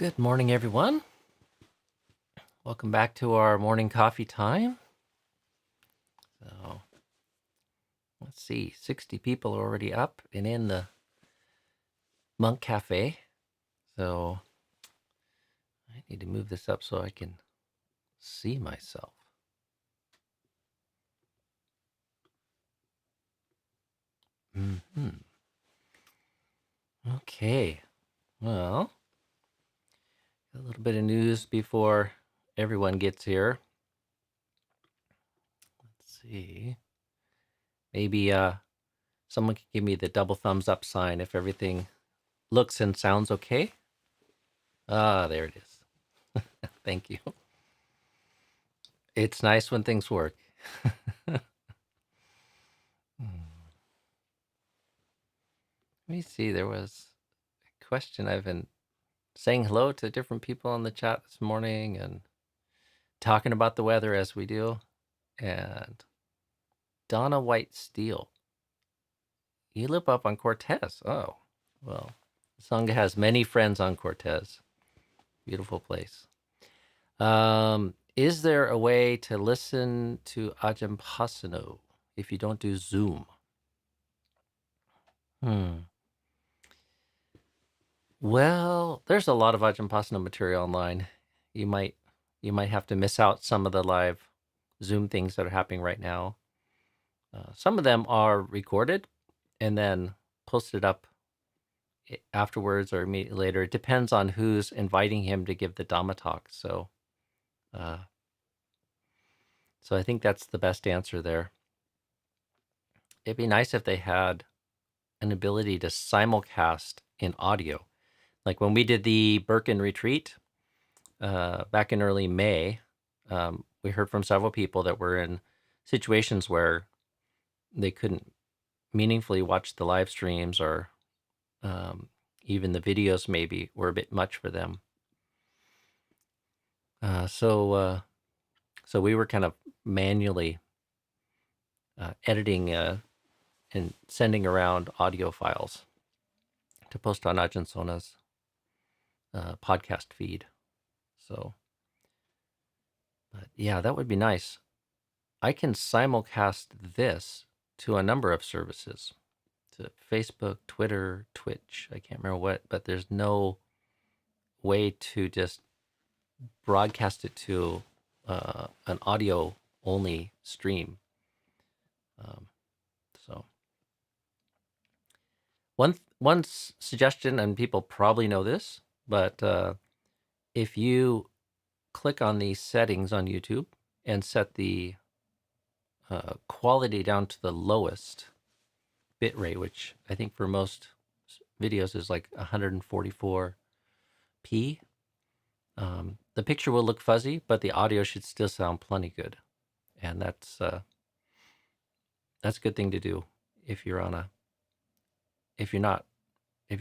Good morning, everyone. Welcome back to our morning coffee time. So, let's see, 60 people are already up and in the Monk Cafe. So, I need to move this up so I can see myself. Okay, well, a little bit of news before everyone gets here. Let's see. Maybe someone can give me the double thumbs up sign if everything looks and sounds okay. Ah, there it is. Thank you. It's nice when things work. Let me see. There was a question. I've been saying hello to different people on the chat this morning and talking about the weather as we do. And Donna White Steele, you live up on Cortez. Oh, well, Sangha has many friends on Cortez. Beautiful place. Is there a way to listen to Ajahn if you don't do Zoom? Well, there's a lot of Ajahn material online. You might have to miss out some of the live Zoom things that are happening right now. Some of them are recorded and then posted up afterwards or immediately later. It depends on who's inviting him to give the Dhamma talk. So I think that's the best answer there. It'd be nice if they had an ability to simulcast in audio. Like when we did the Birkin retreat back in early May, we heard from several people that were in situations where they couldn't meaningfully watch the live streams or even the videos maybe were a bit much for them. So we were kind of manually editing and sending around audio files to post on Ajahn Sona's podcast feed. So, but yeah, that would be nice. I can simulcast this to a number of services, to Facebook, Twitter, Twitch. I can't remember what, but there's no way to just broadcast it to an audio only stream. So one suggestion, and people probably know this, but if you click on these settings on YouTube and set the quality down to the lowest bit rate, which I think for most videos is like 144p. The picture will look fuzzy, but the audio should still sound plenty good, and that's a good thing to do if you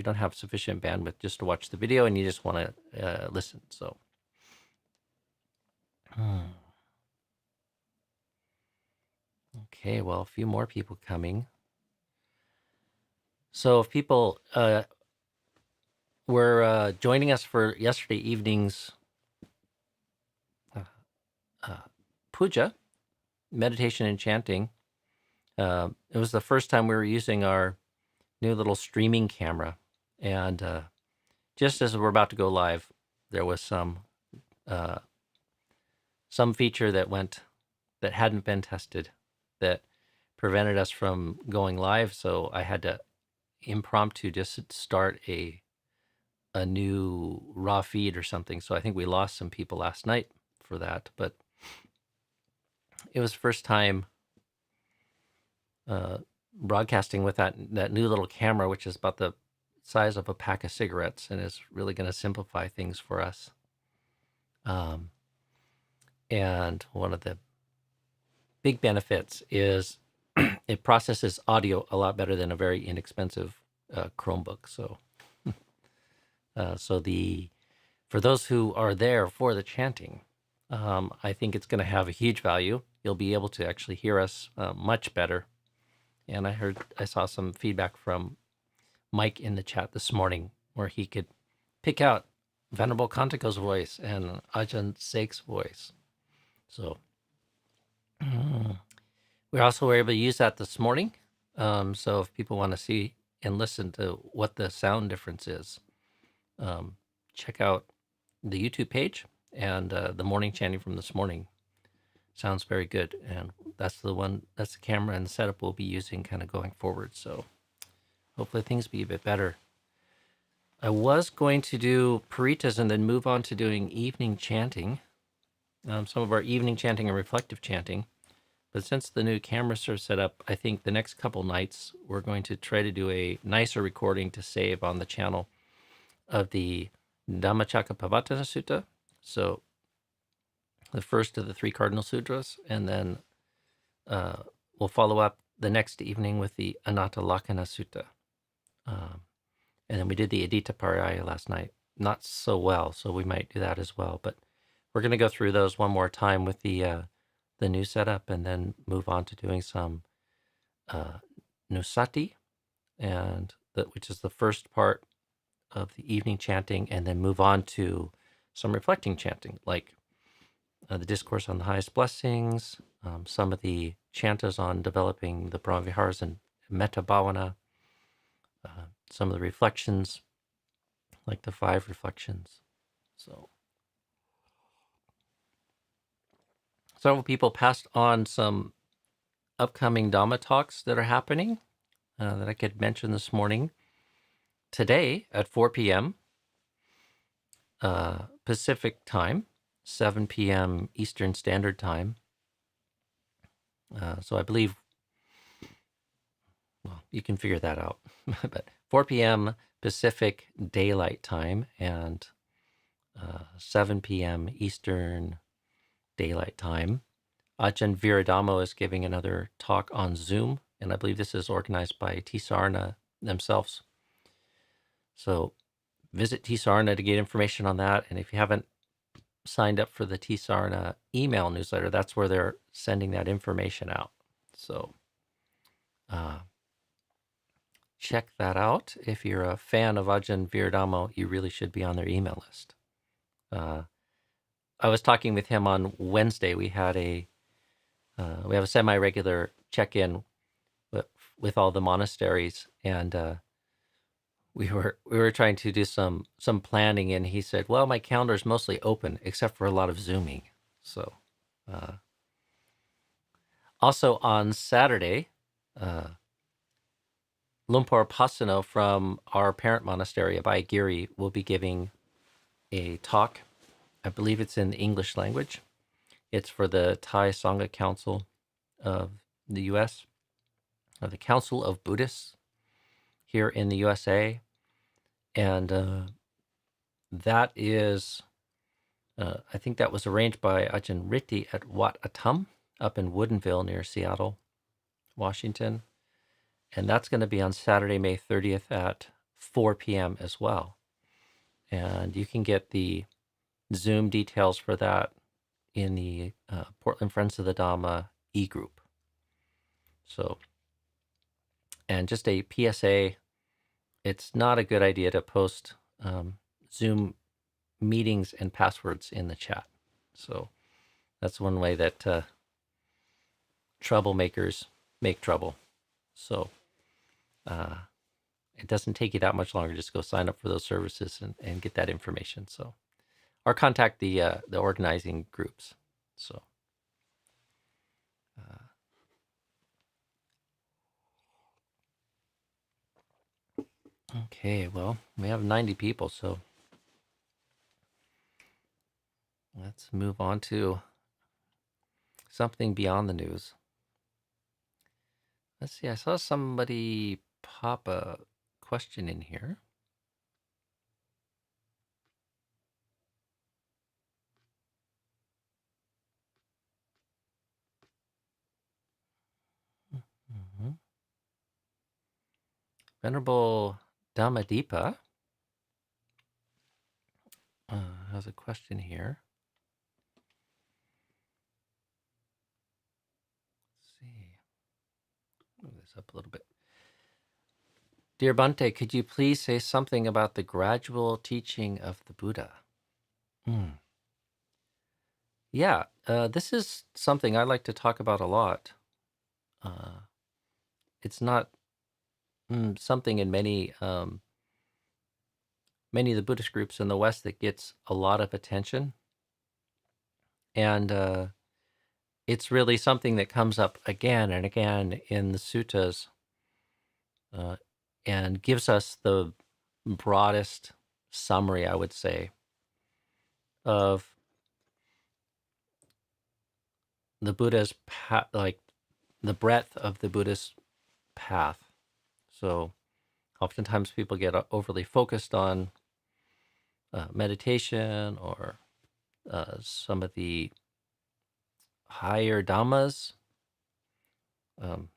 don't have sufficient bandwidth just to watch the video and you just want to listen. So. Okay, well, a few more people coming. So if people were joining us for yesterday evening's puja, meditation and chanting, it was the first time we were using our new little streaming camera. And just as we're about to go live, there was some feature that hadn't been tested that prevented us from going live. So I had to impromptu just start a new raw feed or something. So I think we lost some people last night for that, but it was first time broadcasting with that new little camera, which is about the size of a pack of cigarettes and is really going to simplify things for us. And one of the big benefits is it processes audio a lot better than a very inexpensive Chromebook. So, for those who are there for the chanting, I think it's going to have a huge value. You'll be able to actually hear us much better. And I saw some feedback from Mike in the chat this morning where he could pick out Venerable Kantako's voice and Ajahn Sek's voice. So we also were able to use that this morning. So if people want to see and listen to what the sound difference is, check out the YouTube page, and the morning chanting from this morning sounds very good. And that's the camera and the setup we'll be using kind of going forward. So hopefully things be a bit better. I was going to do paritas and then move on to doing evening chanting, some of our evening chanting and reflective chanting. But since the new cameras are set up, I think the next couple nights we're going to try to do a nicer recording to save on the channel of the Dhammacakkappavattana Sutta. So the first of the 3 Cardinal Sutras, and then we'll follow up the next evening with the Anatta Lakkhana Sutta. And then we did the Adita Pariyaya last night. Not so well, so we might do that as well. But we're going to go through those one more time with the new setup, and then move on to doing some Nusati, which is the first part of the evening chanting, and then move on to some reflecting chanting, like the Discourse on the Highest Blessings, some of the chantas on developing the Brahmaviharas and Metta Bhavana, some of the reflections, like the 5 reflections. So several people passed on some upcoming Dhamma talks that are happening that I could mention this morning. Today at 4 p.m. Pacific time, 7 p.m. Eastern Standard Time. So I believe, well, you can figure that out. But 4 p.m. Pacific Daylight Time and 7 p.m. Eastern Daylight Time. Ajahn Viradamo is giving another talk on Zoom, and I believe this is organized by Tisarna themselves. So visit Tisarna to get information on that. And if you haven't signed up for the Tisarna email newsletter, that's where they're sending that information out. So check that out. If you're a fan of Ajahn Viradamo, you really should be on their email list. I was talking with him on Wednesday. We have a semi-regular check-in with all the monasteries, and we were trying to do some planning, and he said, well, my calendar is mostly open except for a lot of Zooming. So also on Saturday, Lumpur Pasano from our parent monastery, Abhayagiri, will be giving a talk. I believe it's in the English language. It's for the Thai Sangha Council of the U.S., the Council of Buddhists here in the USA. And that is, I think that was arranged by Ajahn Ritti at Wat Atum up in Woodinville near Seattle, Washington. And that's going to be on Saturday, May 30th at 4 p.m. as well. And you can get the Zoom details for that in the Portland Friends of the Dhamma e-group. So, and just a PSA, it's not a good idea to post Zoom meetings and passwords in the chat. So that's one way that troublemakers make trouble. So it doesn't take you that much longer. Just go sign up for those services and get that information. So, or contact the organizing groups. So, okay, well, we have 90 people, so let's move on to something beyond the news. Let's see, I saw somebody pop a question in here. Mm-hmm. Venerable Dhammadipa has a question here. Let's see. Move this up a little bit. Dear Bhante, could you please say something about the gradual teaching of the Buddha? Mm. Yeah, this is something I like to talk about a lot. Uh, it's not something in many of the Buddhist groups in the West that gets a lot of attention, and it's really something that comes up again and again in the suttas, uh, and gives us the broadest summary, I would say, of the Buddha's path, like the breadth of the Buddhist path. So oftentimes people get overly focused on meditation or some of the higher dhammas, um,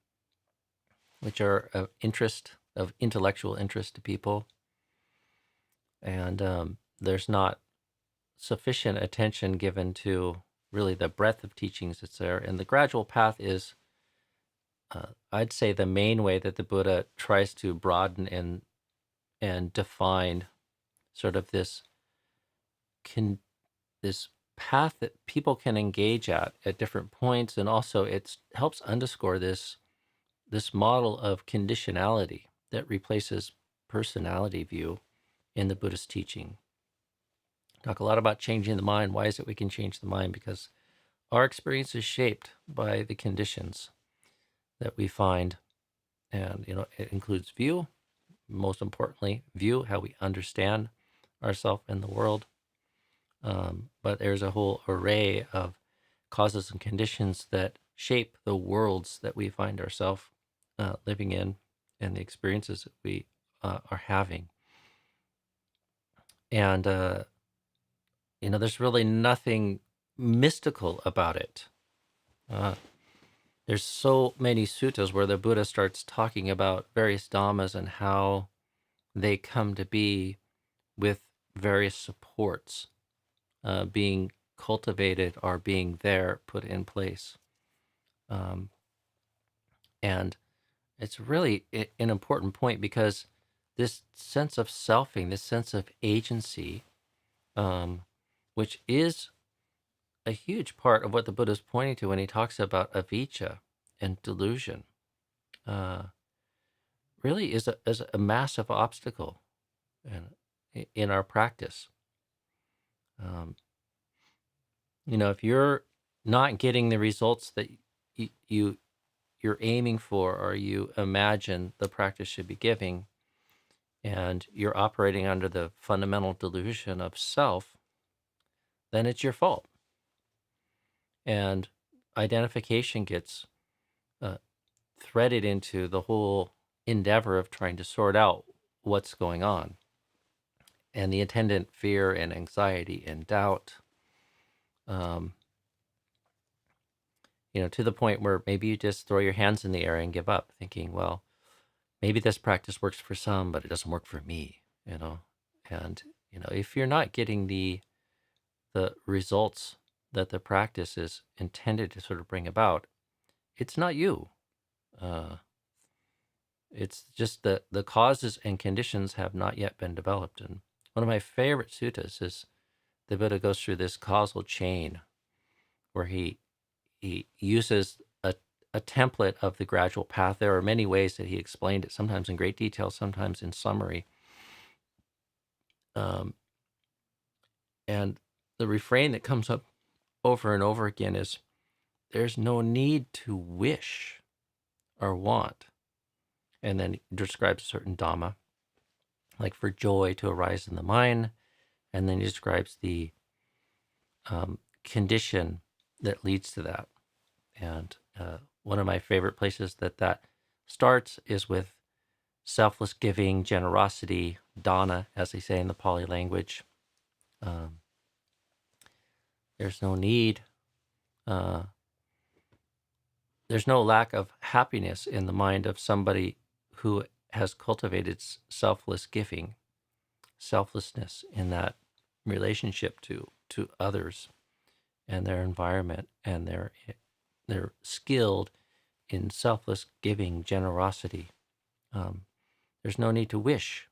which are of intellectual interest to people, and there's not sufficient attention given to really the breadth of teachings that's there. And the gradual path is, I'd say, the main way that the Buddha tries to broaden and define sort of this path that people can engage at different points, and also it helps underscore this model of conditionality that replaces personality view in the Buddhist teaching. Talk a lot about changing the mind. Why is it we can change the mind? Because our experience is shaped by the conditions that we find, and it includes view. Most importantly, view, how we understand ourselves and the world. But there's a whole array of causes and conditions that shape the worlds that we find ourselves living in, and the experiences that we are having. And there's really nothing mystical about it. Uh, there's so many suttas where the Buddha starts talking about various dhammas and how they come to be with various supports being cultivated or being there, put in place. Um, and it's really an important point, because this sense of selfing, this sense of agency, which is a huge part of what the Buddha is pointing to when he talks about avijja and delusion, uh, really is a massive obstacle in our practice. Um, if you're not getting the results that you're aiming for, or you imagine the practice should be giving, and you're operating under the fundamental delusion of self, then it's your fault. And identification gets uh, threaded into the whole endeavor of trying to sort out what's going on, and the attendant fear and anxiety and doubt, um, to the point where maybe you just throw your hands in the air and give up, thinking, well, maybe this practice works for some, but it doesn't work for me, and if you're not getting the results that the practice is intended to sort of bring about, it's not you. Uh, it's just that the causes and conditions have not yet been developed. And one of my favorite suttas is the Buddha goes through this causal chain where he uses a template of the gradual path. There are many ways that he explained it, sometimes in great detail, sometimes in summary. Um, and the refrain that comes up over and over again is, there's no need to wish or want. And then he describes a certain dhamma, like for joy to arise in the mind. And then he describes the condition that leads to that. And one of my favorite places that starts is with selfless giving, generosity, dāna, as they say in the Pali language. There's no need. There's no lack of happiness in the mind of somebody who has cultivated selfless giving, selflessness in that relationship to others and their environment, and they're skilled in selfless giving, generosity. There's no need to wish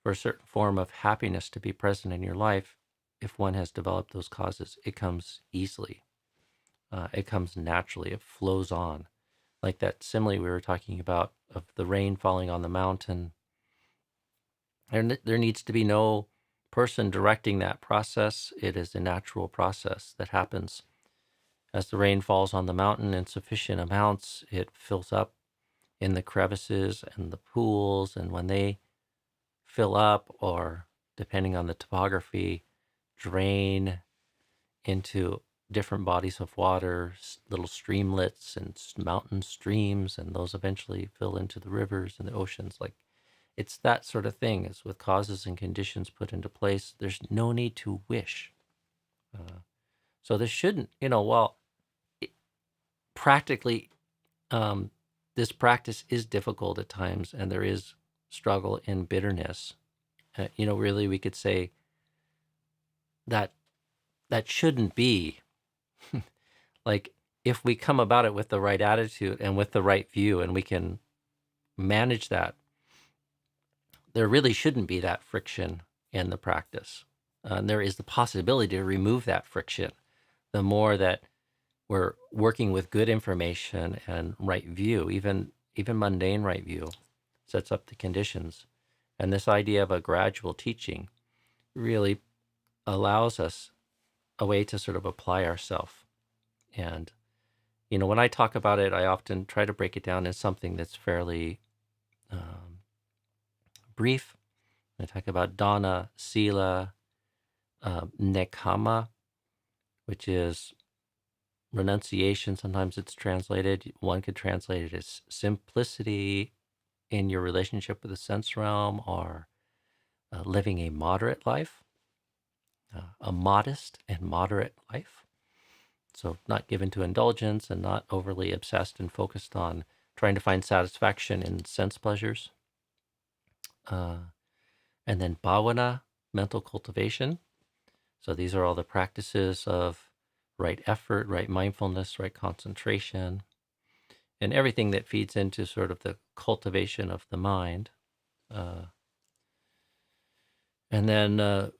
for a certain form of happiness to be present in your life, if one has developed those causes, it comes easily. It comes naturally. It flows on. Like that simile we were talking about of the rain falling on the mountain. There needs to be no person directing that process. It is a natural process that happens. As the rain falls on the mountain in sufficient amounts, it fills up in the crevices and the pools. And when they fill up, or depending on the topography, drain into different bodies of water, little streamlets and mountain streams, and those eventually fill into the rivers and the oceans. Like, it's that sort of thing. It's with causes and conditions put into place. There's no need to wish. So this shouldn't, practically, this practice is difficult at times, and there is struggle and bitterness. Really, we could say that shouldn't be. Like, if we come about it with the right attitude and with the right view, and we can manage that, there really shouldn't be that friction in the practice. There is the possibility to remove that friction the more that we're working with good information and right view. Even mundane right view sets up the conditions. And this idea of a gradual teaching really allows us a way to sort of apply ourselves. And, when I talk about it, I often try to break it down in something that's fairly brief. I talk about dāna, sīla, nekkhamma, which is renunciation. Sometimes it's translated. One could translate it as simplicity in your relationship with the sense realm, or living a moderate life, a modest and moderate life. So not given to indulgence and not overly obsessed and focused on trying to find satisfaction in sense pleasures. And then bhavana, mental cultivation. So these are all the practices of right effort, right mindfulness, right concentration, and everything that feeds into sort of the cultivation of the mind. And then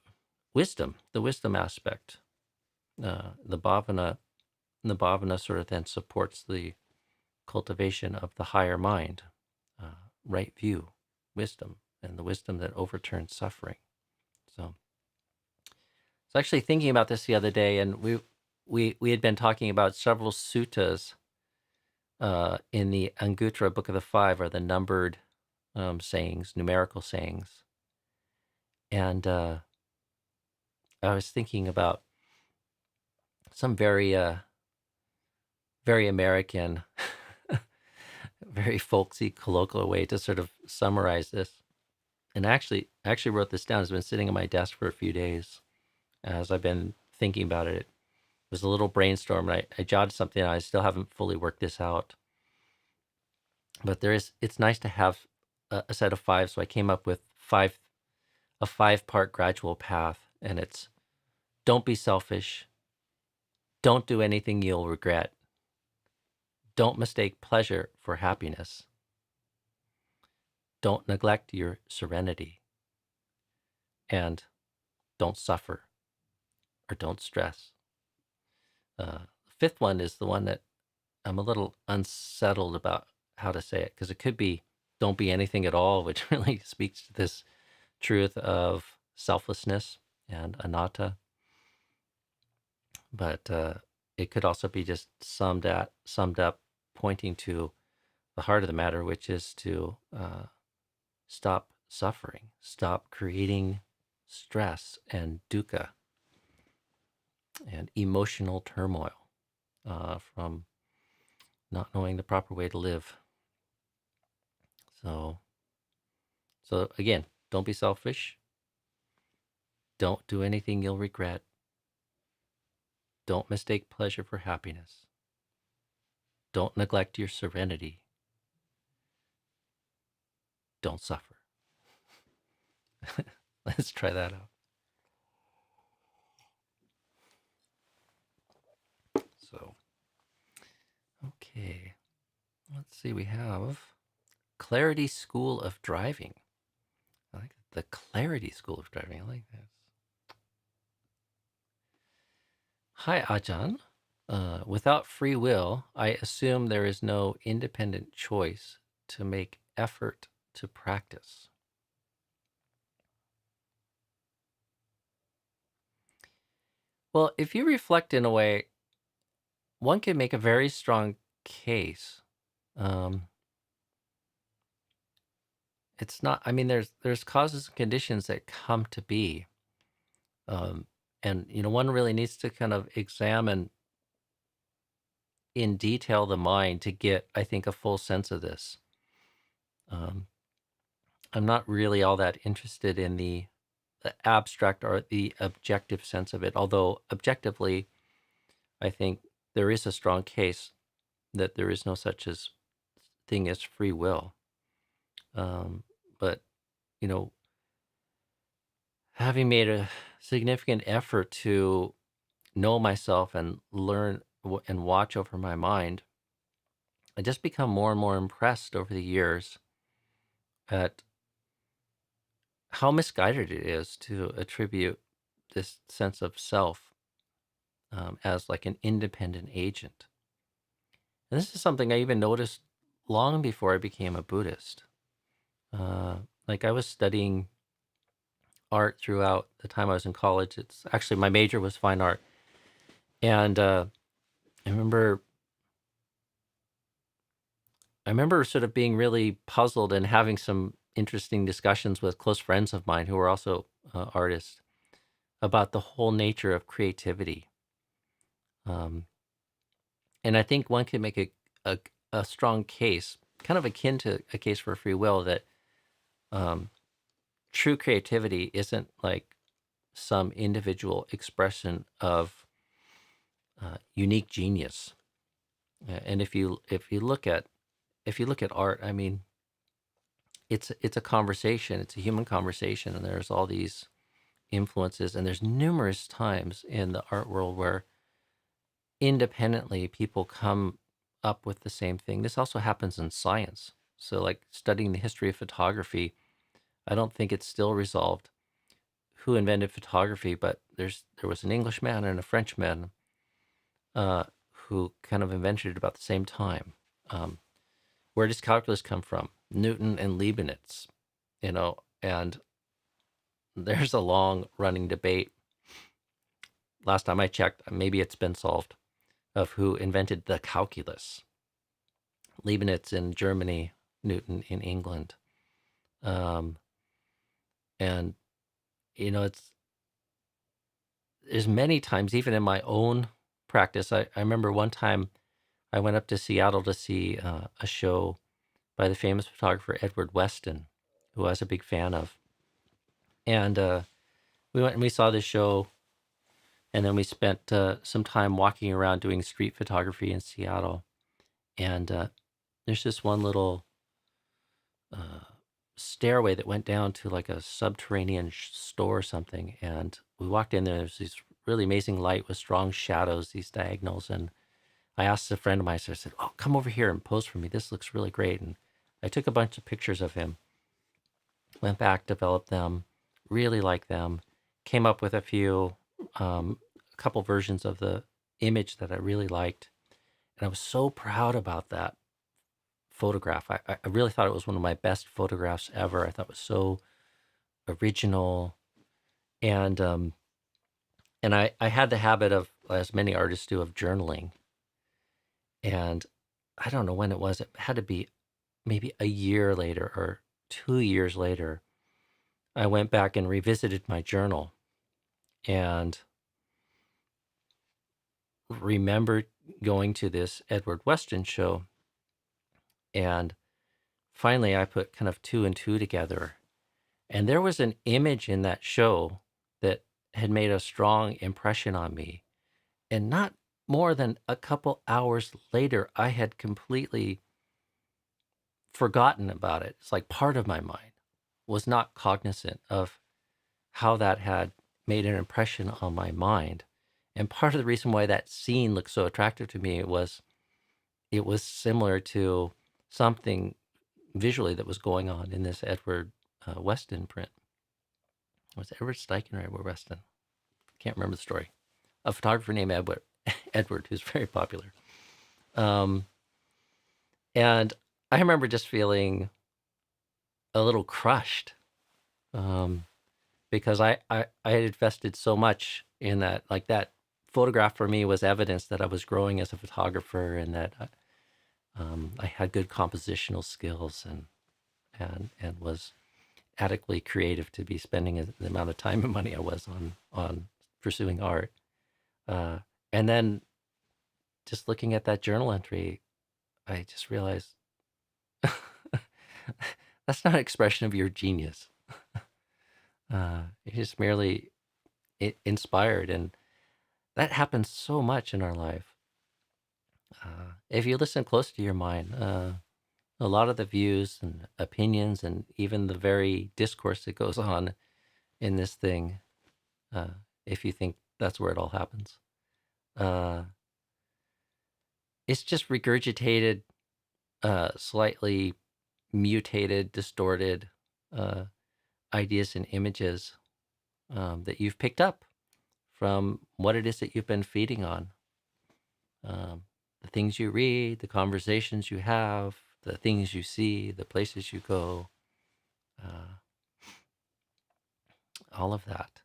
wisdom, the wisdom aspect. The bhavana sort of then supports the cultivation of the higher mind, right view, wisdom, and the wisdom that overturns suffering. So I was actually thinking about this the other day, and we had been talking about several suttas in the Anguttara Book of the Five, or the numbered sayings, numerical sayings. And I was thinking about some very American, very folksy, colloquial way to sort of summarize this. And I actually wrote this down. It's been sitting on my desk for a few days as I've been thinking about it. It was a little brainstorm, and I jotted something. I still haven't fully worked this out. But it's nice to have a set of five. So I came up with a 5-part gradual path, and it's: don't be selfish. Don't do anything you'll regret. Don't mistake pleasure for happiness. Don't neglect your serenity. And don't suffer, or don't stress. The fifth one is the one that I'm a little unsettled about how to say it, because it could be don't be anything at all, which really speaks to this truth of selflessness and anatta. But it could also be just summed up, pointing to the heart of the matter, which is to stop suffering, stop creating stress and dukkha and emotional turmoil from not knowing the proper way to live. So again, don't be selfish. Don't do anything you'll regret. Don't mistake pleasure for happiness. Don't neglect your serenity. Don't suffer. Let's try that out. So, okay. Let's see, we have Clarity School of Driving. I like the Clarity School of Driving. I like that. Hi, Ajahn. Without free will, I assume there is no independent choice to make effort to practice. Well, if you reflect in a way, one can make a very strong case. Um, it's not. I mean, there's causes and conditions that come to be, um, and one really needs to kind of examine in detail the mind to get, I think, a full sense of this. Um, I'm not really all that interested in the abstract or the objective sense of it, although objectively, I think there is a strong case that there is no such as thing as free will. Um, but you know, having made a significant effort to know myself and learn and watch over my mind, I just become more and more impressed over the years at how misguided it is to attribute this sense of self as like an independent agent. And this is something I even noticed long before I became a Buddhist. Like I was studying art throughout the time I was in college. It's actually my major was fine art, and I remember sort of being really puzzled and having some interesting discussions with close friends of mine who were also artists about the whole nature of creativity. Um, and I think one can make a a strong case, kind of akin to a case for free will, that um, true creativity isn't like some individual expression of unique genius. And if you look at art, I mean, it's a conversation. It's a human conversation, and there's all these influences, and there's numerous times in the art world where independently people come up with the same thing. This also happens in science. So, like studying the history of photography, I don't think it's still resolved who invented photography, but there was an Englishman and a Frenchman uh, who kind of invented it about the same time. Um, where does calculus come from? Newton and Leibniz, and there's a long running debate. Last time I checked, maybe it's been solved, of who invented the calculus. Leibniz in Germany, Newton in England. Um, and, it's, there's many times, even in my own practice, I remember one time I went up to Seattle to see a show by the famous photographer Edward Weston, who I was a big fan of. And we went and we saw this show, and then we spent some time walking around doing street photography in Seattle. And there's this one little uh, stairway that went down to like a subterranean store or something. And we walked in there. There's this really amazing light with strong shadows, these diagonals. And I asked a friend of mine, so I said, "Oh, come over here and pose for me. This looks really great." And I took a bunch of pictures of him, went back, developed them, really liked them, came up with a couple versions of the image that I really liked. And I was so proud about that photograph. I really thought it was one of my best photographs ever. I thought it was so original. And I had the habit of, as many artists do, of journaling. And I don't know when it was. It had to be maybe a year later or 2 years later. I went back and revisited my journal and remembered going to this Edward Weston show. And finally, I put kind of two and two together. And there was an image in that show that had made a strong impression on me. And not more than a couple hours later, I had completely forgotten about it. It's like part of my mind was not cognizant of how that had made an impression on my mind. And part of the reason why that scene looked so attractive to me was it was similar to something visually that was going on in this Edward Weston print. Was it Edward Steichen or Edward Weston? Can't remember the story. a photographer named Edward, who's very popular. Um, and I remember just feeling a little crushed, because I had invested so much in that. Like, that photograph for me was evidence that I was growing as a photographer, and that I had good compositional skills, and was adequately creative to be spending the amount of time and money I was on pursuing art. And then just looking at that journal entry, I just realized that's not an expression of your genius. You're just merely inspired, and that happens so much in our life. If you listen close to your mind, a lot of the views and opinions, and even the very discourse that goes on in this thing, if you think that's where it all happens, it's just regurgitated, slightly mutated, distorted ideas and images that you've picked up from what it is that you've been feeding on. The things you read, the conversations you have, the things you see, the places you go, all of that.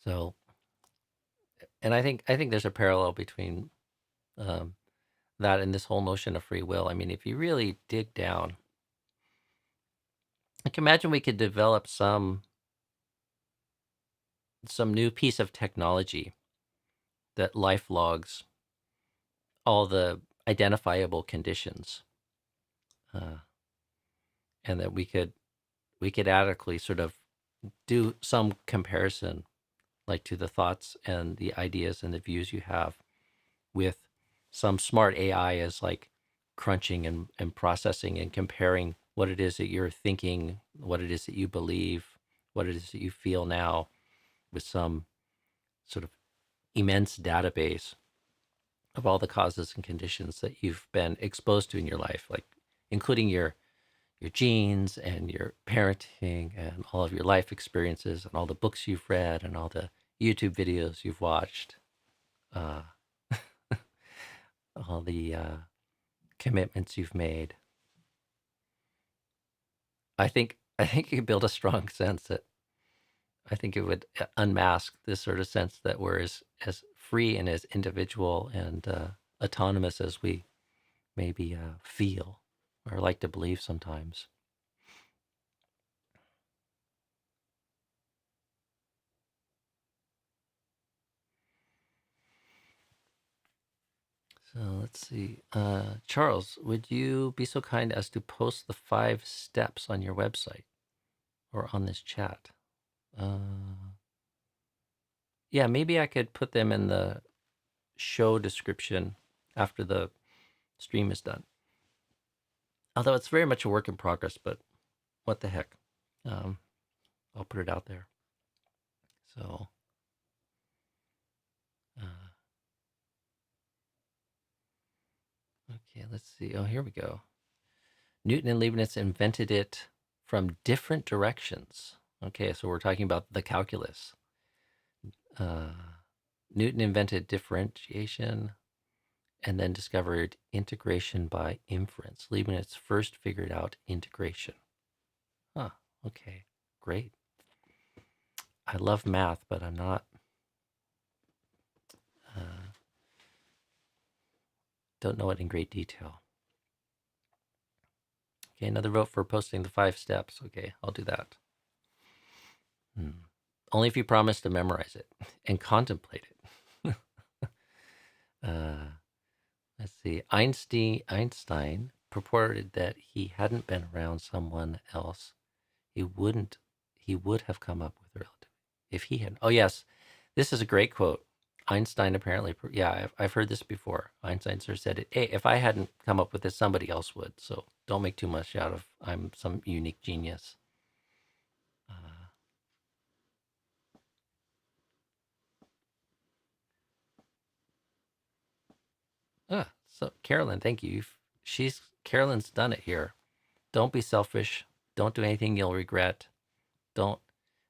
So, and I think there's a parallel between that and this whole notion of free will. I mean, if you really dig down, like, imagine we could develop some new piece of technology that life logs all the identifiable conditions, and that we could adequately sort of do some comparison, like, to the thoughts and the ideas and the views you have, with some smart AI as, like, crunching and processing and comparing what it is that you're thinking, what it is that you believe, what it is that you feel now, with some sort of immense database of all the causes and conditions that you've been exposed to in your life, like, including your genes and your parenting and all of your life experiences and all the books you've read and all the YouTube videos you've watched, all the commitments you've made. I think you could build a strong sense that I think it would unmask this sort of sense that we're as free and as individual and autonomous as we maybe feel or like to believe sometimes. So let's see. Charles, would you be so kind as to post the 5 steps on your website or on this chat? Yeah, maybe I could put them in the show description after the stream is done. Although it's very much a work in progress, but what the heck. I'll put it out there. So, okay, let's see. Oh, here we go. Newton and Leibniz invented it from different directions. Okay, so we're talking about the calculus. Newton invented differentiation and then discovered integration by inference. Leibniz first figured out integration. Huh, okay, great. I love math, but I'm not, don't know it in great detail. Okay, another vote for posting the 5 steps. Okay, I'll do that. Only if you promise to memorize it and contemplate it. Let's see. Einstein purported that he hadn't been around someone else. He would have come up with relativity if he had. Oh yes, this is a great quote. Einstein apparently, yeah, I've heard this before. Einstein sort of said it. Hey, if I hadn't come up with this, somebody else would. So don't make too much out of I'm some unique genius. So Carolyn, thank you. She's Carolyn's done it here. Don't be selfish. Don't do anything you'll regret. Don't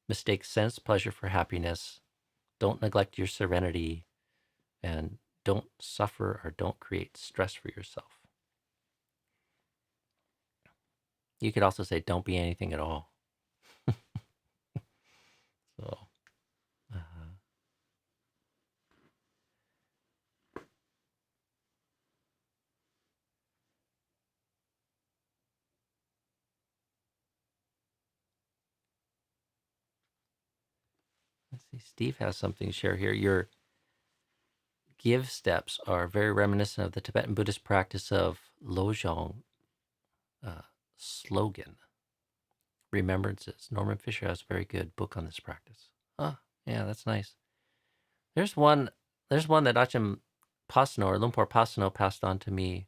mistake sense pleasure for happiness. Don't neglect your serenity. And don't suffer or don't create stress for yourself. You could also say, don't be anything at all. So, let's see. Steve has something to share here. Your give steps are very reminiscent of the Tibetan Buddhist practice of Lojong slogan, remembrances. Norman Fisher has a very good book on this practice. Oh, yeah, that's nice. There's one that Ajahn Pasno or Lumpur Pasno passed on to me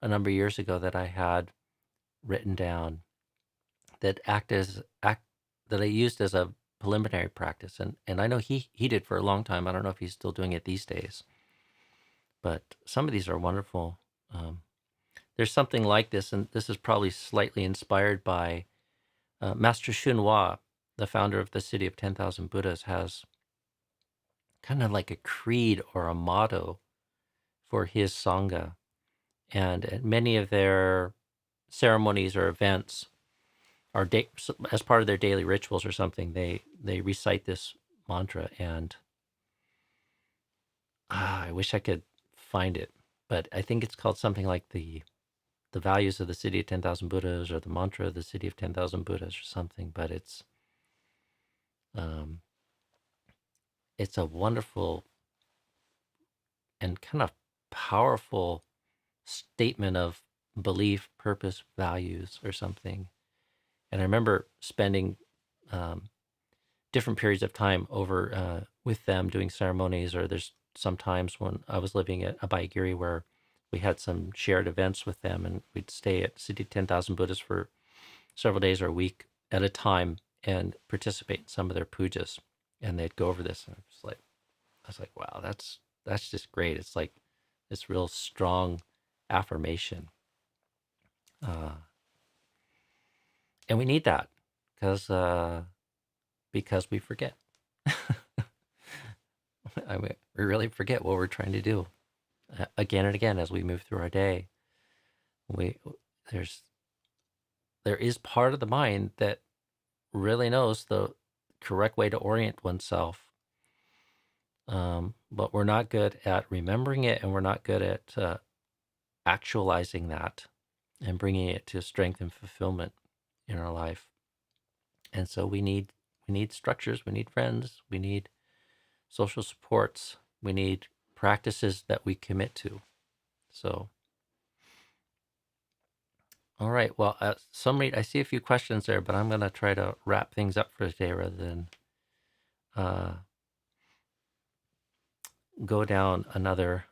a number of years ago that I had written down that that I used as a preliminary practice, and I know he did for a long time. I don't know if he's still doing it these days, but some of these are wonderful. There's something like this, and this is probably slightly inspired by Master Shunhua, the founder of the City of 10,000 Buddhas, has kind of like a creed or a motto for his Sangha. And at many of their ceremonies or events, or as part of their daily rituals or something, they recite this mantra. And I wish I could find it, but I think it's called something like the values of the City of 10,000 Buddhas, or the mantra of the City of 10,000 Buddhas, or something. But it's a wonderful and kind of powerful statement of belief, purpose, values, or something. And I remember spending different periods of time over with them doing ceremonies, or there's some times when I was living at Abhayagiri where we had some shared events with them, and we'd stay at City 10,000 Buddhas for several days or a week at a time and participate in some of their pujas. And they'd go over this, and I was like, wow, that's just great. It's like this real strong affirmation. And we need that because we forget. I mean, we really forget what we're trying to do again and again as we move through our day. There is part of the mind that really knows the correct way to orient oneself, but we're not good at remembering it, and we're not good at actualizing that and bringing it to strength and fulfillment in our life. And so we need structures, we need friends, we need social supports, we need practices that we commit to. So, all right. Well, I see a few questions there, but I'm going to try to wrap things up for today rather than go down another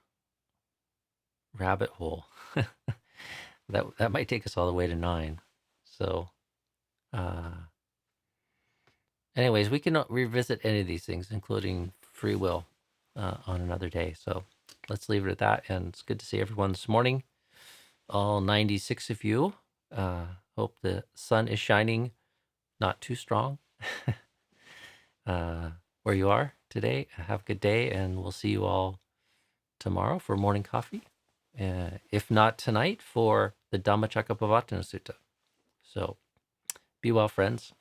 rabbit hole. That might take us all the way to 9. So, anyways, we can revisit any of these things, including free will, on another day. So let's leave it at that. And it's good to see everyone this morning, all 96 of you. Hope the sun is shining, not too strong, where you are today. Have a good day, and we'll see you all tomorrow for morning coffee. If not tonight, for the Dhammacakkappavattana Sutta. So be well, friends.